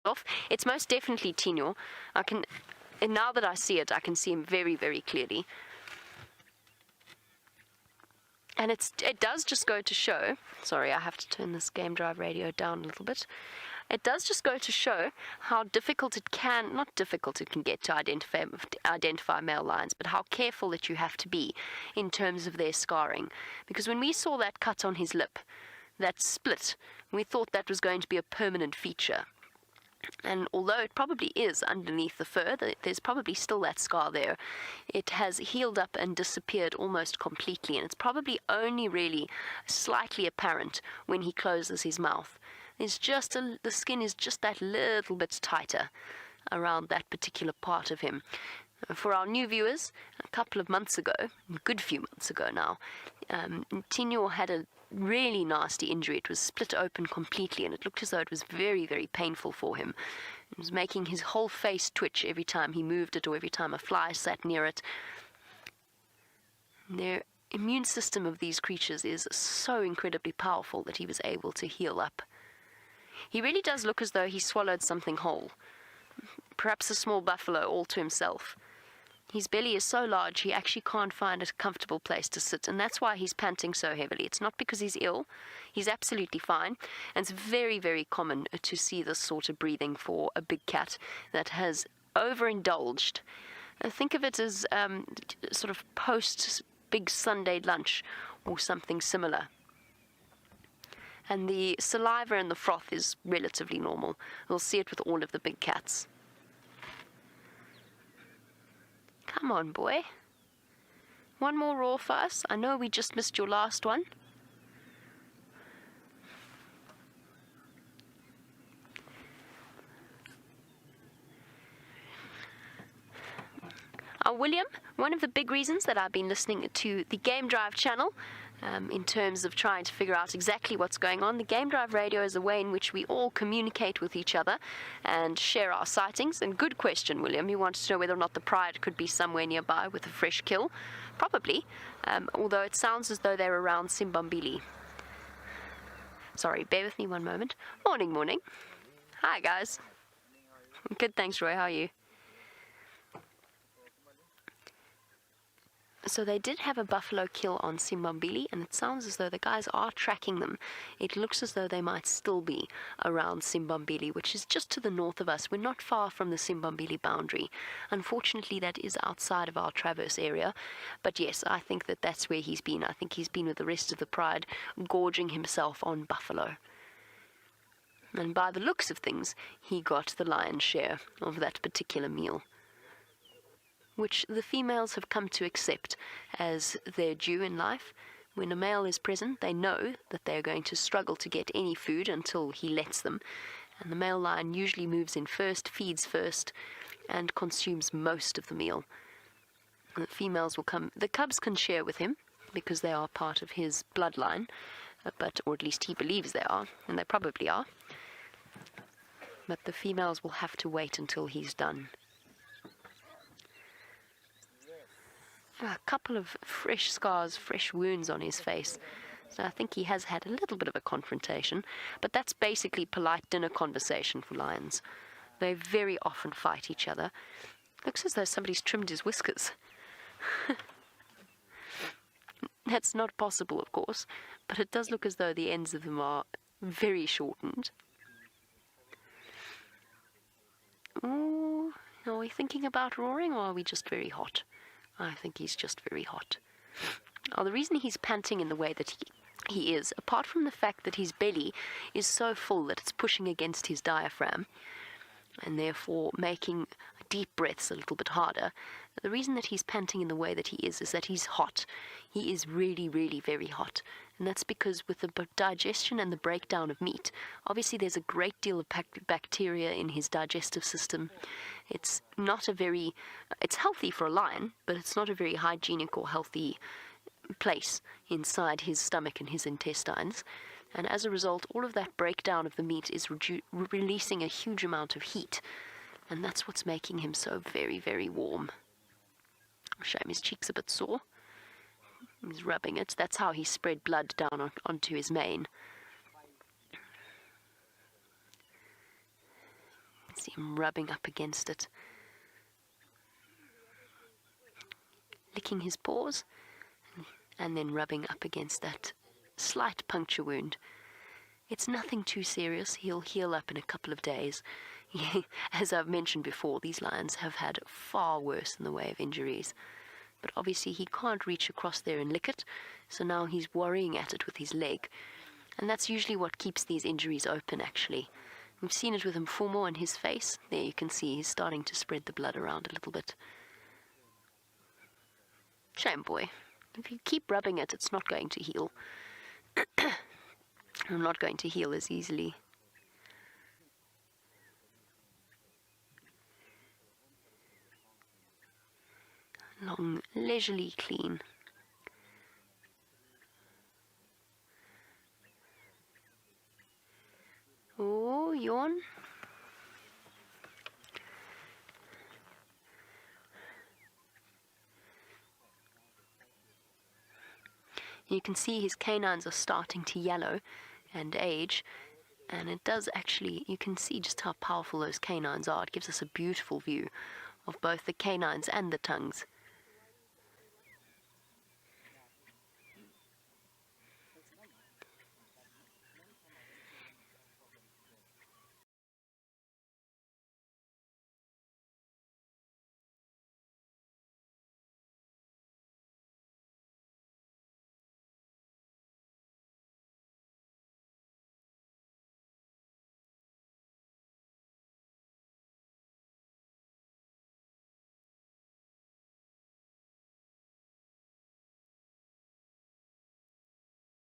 off. It's most definitely Tinyo. And now that I see it, I can see him very, very clearly. And it does just go to show, sorry, I have to turn this Game Drive radio down a little bit. It does just go to show how difficult it can, not difficult it can get to identify male lions, but how careful that you have to be in terms of their scarring. Because when we saw that cut on his lip, that split, we thought that was going to be a permanent feature. And although it probably is underneath the fur, there's probably still that scar there. It has healed up and disappeared almost completely, and it's probably only really slightly apparent when he closes his mouth. There's just the skin is just that little bit tighter around that particular part of him. For our new viewers, a couple of months ago, a good few months ago now, Tinyo had a really nasty injury. It was split open completely, and it looked as though it was very, very painful for him. It was making his whole face twitch every time he moved it or every time a fly sat near it. Their immune system of these creatures is so incredibly powerful that he was able to heal up. He really does look as though he swallowed something whole, perhaps a small buffalo all to himself. His belly is so large he actually can't find a comfortable place to sit, and that's why he's panting so heavily. It's not because he's ill. He's absolutely fine, and it's very, very common to see this sort of breathing for a big cat that has overindulged. Think of it as sort of post-big Sunday lunch or something similar. And the saliva and the froth is relatively normal. We'll see it with all of the big cats. Come on, boy. One more roar for us. I know we just missed your last one. William, one of the big reasons that I've been listening to the Game Drive channel in terms of trying to figure out exactly what's going on. The Game Drive radio is a way in which we all communicate with each other and share our sightings. And good question, William. You wanted to know whether or not the pride could be somewhere nearby with a fresh kill. Probably, although it sounds as though they're around Simbambili. Sorry, bear with me one moment. Morning. Hi, guys. Good, thanks, Roy. How are you? So they did have a buffalo kill on Simbambili, and it sounds as though the guys are tracking them. It looks as though they might still be around Simbambili, which is just to the north of us. We're not far from the Simbambili boundary. Unfortunately, that is outside of our traverse area. But yes, I think that that's where he's been. I think he's been with the rest of the pride, gorging himself on buffalo. And by the looks of things, he got the lion's share of that particular meal, which the females have come to accept as their due in life. When a male is present, they know that they're going to struggle to get any food until he lets them. And the male lion usually moves in first, feeds first, and consumes most of the meal. And the females will come. The cubs can share with him because they are part of his bloodline, or at least he believes they are, and they probably are. But the females will have to wait until he's done. A couple of fresh scars, fresh wounds on his face. So I think he has had a little bit of a confrontation, but that's basically polite dinner conversation for lions. They very often fight each other. Looks as though somebody's trimmed his whiskers. That's not possible, of course, but it does look as though the ends of them are very shortened. Oh, are we thinking about roaring, or are we just very hot? I think he's just very hot. The reason he's panting in the way that he is, apart from the fact that his belly is so full that it's pushing against his diaphragm, and therefore making deep breaths a little bit harder, the reason that he's panting in the way that he is that he's hot. He is really, really very hot. And that's because with the digestion and the breakdown of meat, obviously there's a great deal of bacteria in his digestive system. It's healthy for a lion, but it's not a very hygienic or healthy place inside his stomach and his intestines. And as a result, all of that breakdown of the meat is releasing a huge amount of heat. And that's what's making him so very, very warm. Shame his cheek's a bit sore. He's rubbing it. That's how he spread blood down onto his mane. See him rubbing up against it, licking his paws, and then rubbing up against that slight puncture wound. It's nothing too serious. He'll heal up in a couple of days. As I've mentioned before, these lions have had far worse in the way of injuries. But obviously he can't reach across there and lick it, so now he's worrying at it with his leg. And that's usually what keeps these injuries open, actually. We've seen it with Mfumo on his face. There you can see he's starting to spread the blood around a little bit. Shame, boy. If you keep rubbing it, it's not going to heal. I'm not going to heal as easily. Long, leisurely clean. Oh, yawn. You can see his canines are starting to yellow and age, and it does actually, you can see just how powerful those canines are. It gives us a beautiful view of both the canines and the tongues.